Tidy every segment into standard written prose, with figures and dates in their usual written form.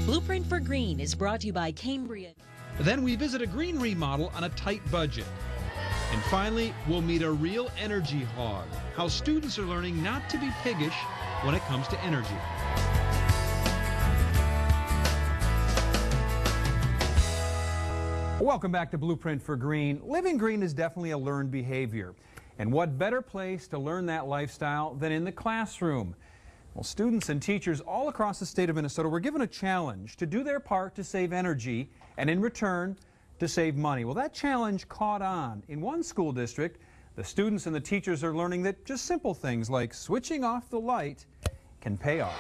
Blueprint for Green is brought to you by Cambria. Then we visit a green remodel on a tight budget. And finally, we'll meet a real energy hog, how students are learning not to be piggish when it comes to energy. Welcome back to Blueprint for Green. Living green is definitely a learned behavior. And what better place to learn that lifestyle than in the classroom? Well, students and teachers all across the state of Minnesota were given a challenge to do their part to save energy and in return to save money. Well, that challenge caught on. In one school district, the students and the teachers are learning that just simple things like switching off the light can pay off.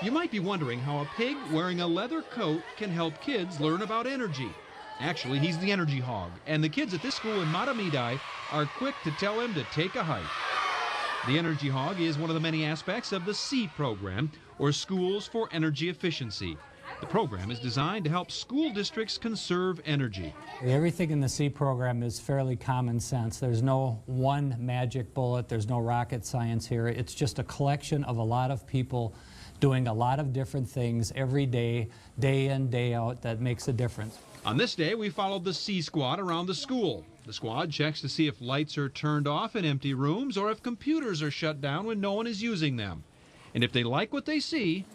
You might be wondering how a pig wearing a leather coat can help kids learn about energy. Actually, he's the energy hog, and the kids at this school in Matamidi are quick to tell him to take a hike. The energy hog is one of the many aspects of the C program, or Schools for Energy Efficiency. The program is designed to help school districts conserve energy. Everything in the C program is fairly common sense. There's no one magic bullet. There's no rocket science here. It's just a collection of a lot of people doing a lot of different things every day, day in, day out, that makes a difference. On this day, we followed the C squad around the school. The squad checks to see if lights are turned off in empty rooms or if computers are shut down when no one is using them. And if they like what they see,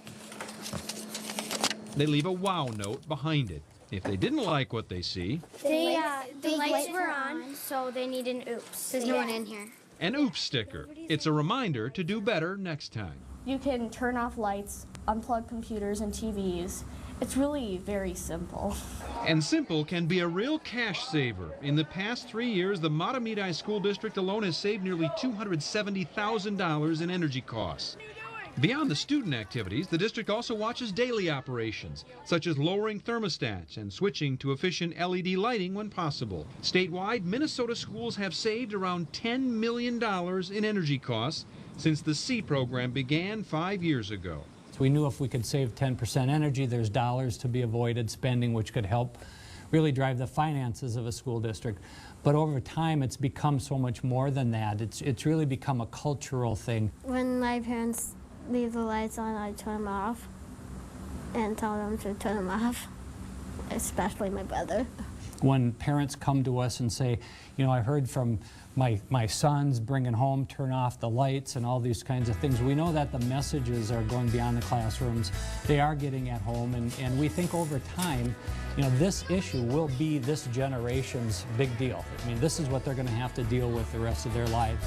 they leave a wow note behind it. If they didn't like what they see, the lights were on, so they need an oops. There's no one in here. An oops sticker. It's a reminder to do better next time. You can turn off lights, unplug computers and TVs. It's really very simple. And simple can be a real cash saver. In the past 3 years, the Matamidi School District alone has saved nearly $270,000 in energy costs. Beyond the student activities, the district also watches daily operations, such as lowering thermostats and switching to efficient LED lighting when possible. Statewide, Minnesota schools have saved around $10 million in energy costs since the C program began 5 years ago. So we knew if we could save 10% energy, there's dollars to be avoided spending, which could help really drive the finances of a school district. But over time, it's become so much more than that. It's really become a cultural thing. When my parents leave the lights on, I turn them off and tell them to turn them off, especially my brother. When parents come to us and say, you know, I heard from my sons bringing home, turn off the lights and all these kinds of things, we know that the messages are going beyond the classrooms. They are getting at home, and we think over time, you know, this issue will be this generation's big deal. I mean, this is what they're going to have to deal with the rest of their lives.